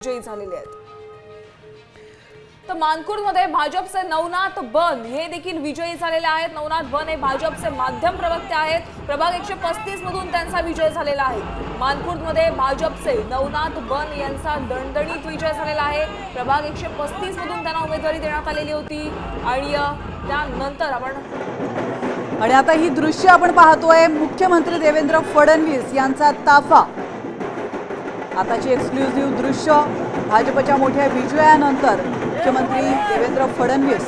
विजयी झालेले आहेत। तर मानखुर्दमध्ये भाजपचे नवनाथ बन हे देखील विजयी झालेले आहेत। नवनाथ बन हे भाजपचे माध्यम प्रवक्ते आहेत। प्रभाग 135 मधून त्यांचा विजय झालेला आहे। मानखुर्दमध्ये भाजपचे नवनाथ बन यांचा दणदणीत विजय झालेला आहे। प्रभाग 135 मधून त्यांना उमेदवारी देण्यात आलेली होती आणि त्यानंतर आणि आता ही दृश्य आपण पाहतोय मुख्यमंत्री देवेंद्र फडणवीस यांचा ताफा। आताची एक्सक्लुझिव्ह दृश्य भाजपच्या मोठ्या विजयानंतर मुख्यमंत्री देवेंद्र फडणवीस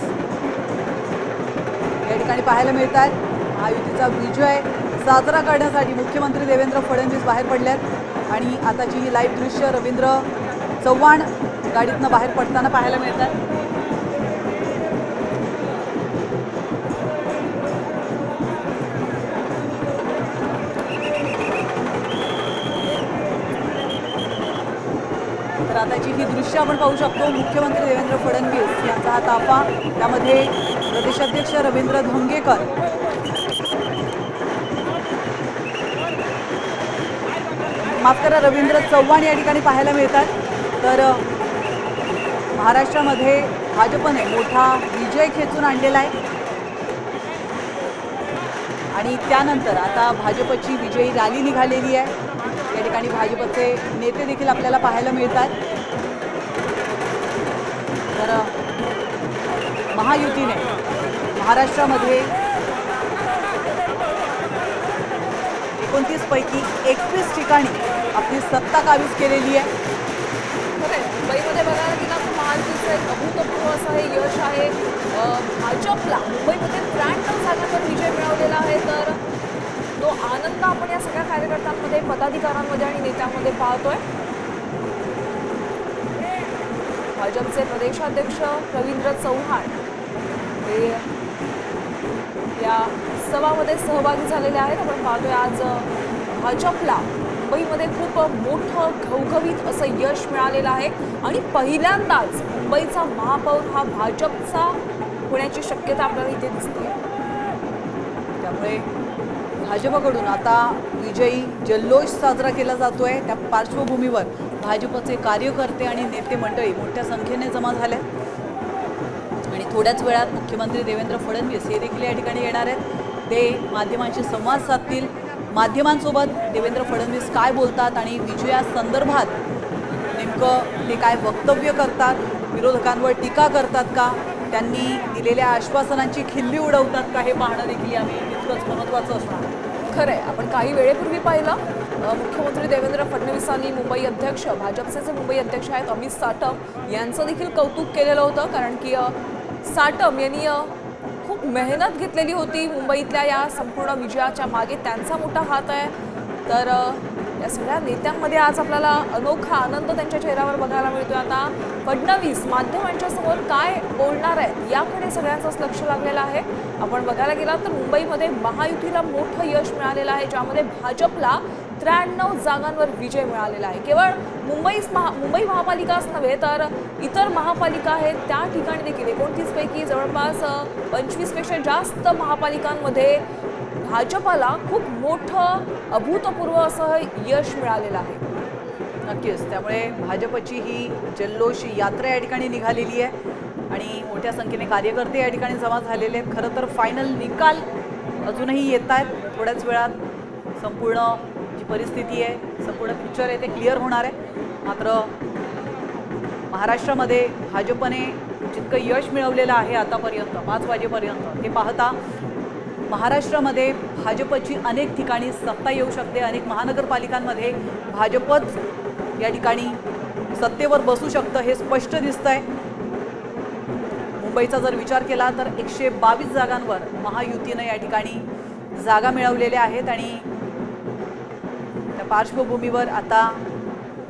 या ठिकाणी पाहायला मिळतात। महायुतीचा विजय साजरा करण्यासाठी मुख्यमंत्री देवेंद्र फडणवीस बाहेर पडलेत आणि आताची ही लाईव्ह दृश्य रवींद्र चव्हाण गाडीतनं बाहेर पडताना पाहायला मिळतात। तर आताची ही दृश्य आपण पाहू शकतो। मुख्यमंत्री देवेंद्र फडणवीस यांचा हा ताफा, त्यामध्ये प्रदेशाध्यक्ष रवींद्र धंगेकर, माफ करा रवींद्र चव्हाण या ठिकाणी पाहायला मिळतात। तर महाराष्ट्रामध्ये भाजपने मोठा विजय खेचून आणलेला आहे आणि त्यानंतर आता भाजपची विजयी रॅली निघालेली आहे। या ठिकाणी भाजपचे नेते देखील आपल्याला पाहायला मिळतात। तर महायुतीने महाराष्ट्रामध्ये 29 पैकी 21 ठिकाणी आपली सत्ता काबीज केलेली आहे। मुंबईमध्ये बघायला गेला तर महायुतीचं एक अभूतपूर्व असं हे यश आहे। भाजपला मुंबईमध्ये 93 जागांवर विजय मिळवलेला आहे। तर तो आनंद आपण या सगळ्या कार्यकर्त्यांमध्ये, पदाधिकाऱ्यांमध्ये आणि नेत्यांमध्ये पाहतोय। भाजपचे प्रदेशाध्यक्ष रवींद्र चव्हाण हे या उत्सवामध्ये सहभागी झालेले आहेत। आपण पाहतोय आज भाजपला मुंबईमध्ये खूप मोठं घवघवीत असं यश मिळालेलं आहे आणि पहिल्यांदाच मुंबईचा महापौर हा भाजपचा होण्याची शक्यता आपल्याला इथे दिसते। त्यामुळे भाजपकडून आता विजयी जल्लोष साजरा केला जातोय। त्या पार्श्वभूमीवर भाजपचे कार्यकर्ते आणि नेते मंडळी मोठ्या संख्येने जमा झाले आणि थोड्याच वेळात मुख्यमंत्री देवेंद्र फडणवीस हे देखील या ठिकाणी येणार आहेत। ते माध्यमांशी संवाद साधतील। माध्यमांसोबत देवेंद्र फडणवीस काय बोलतात आणि विजयासंदर्भात नेमकं ते काय वक्तव्य करतात, विरोधकांवर टीका करतात का, त्यांनी दिलेल्या आश्वासनांची खिल्ली उडवतात का, हे पाहणं देखील यावेळी तितकंच महत्त्वाचं असणार आहे। खरंय, आपण काही वेळेपूर्वी पाहिलं मुख्यमंत्री देवेंद्र फडणवीसांनी मुंबई अध्यक्ष, भाजपचे जे मुंबई अध्यक्ष आहेत अमित साटम यांचं देखील कौतुक केलेलं होतं। कारण की साटम यांनी खूप मेहनत घेतलेली होती मुंबईतल्या या संपूर्ण विजयाच्या मागे त्यांचा मोठा हात आहे। तर या सगळ्या नेत्यांमध्ये आज आपल्याला अनोखा आनंद त्यांच्या चेहऱ्यावर बघायला मिळतोय। आता फडणवीस माध्यमांच्या समोर काय बोलणार आहेत याकडे सगळ्यांचंच लक्ष लागलेलं आहे। आपण बघायला गेला तर मुंबईमध्ये महायुतीला मोठं यश मिळालेलं आहे, ज्यामध्ये भाजपला 93 जागांवर विजय मिळालेला आहे। केवळ मुंबई महापालिकाच नव्हे तर इतर महापालिका आहेत त्या ठिकाणी देखील 29 पैकी जवळपास 25 पेक्षा जास्त महापालिकांमध्ये भाजपला खूप मोठं अभूतपूर्व असं यश मिळालेलं आहे। नक्कीच, त्यामुळे भाजपची ही जल्लोष यात्रा या ठिकाणी निघालेली आहे आणि मोठ्या संख्येने कार्यकर्ते या ठिकाणी जमा झालेले आहेत। खरं तर फायनल निकाल अजूनही येत आहेत। थोड्याच वेळात संपूर्ण जी परिस्थिती आहे, संपूर्ण पिक्चर आहे ते क्लिअर होणार आहे। मात्र महाराष्ट्रामध्ये भाजपने जितकं यश मिळवलेलं आहे आतापर्यंत 5 वाजेपर्यंत, ते पाहता महाराष्ट्रामध्ये भाजपची अनेक ठिकाणी सत्ता येऊ शकते। अनेक महानगरपालिकांमध्ये भाजपच या ठिकाणी सत्तेवर बसू शकतं हे स्पष्ट दिसतंय। मुंबईचा जर विचार केला तर 122 जागांवर महायुतीनं या ठिकाणी जागा मिळवलेल्या आहेत आणि त्या पार्श्वभूमीवर आता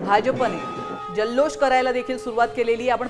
भाजपने जल्लोष करायला देखील सुरुवात केलेली आहे। आपण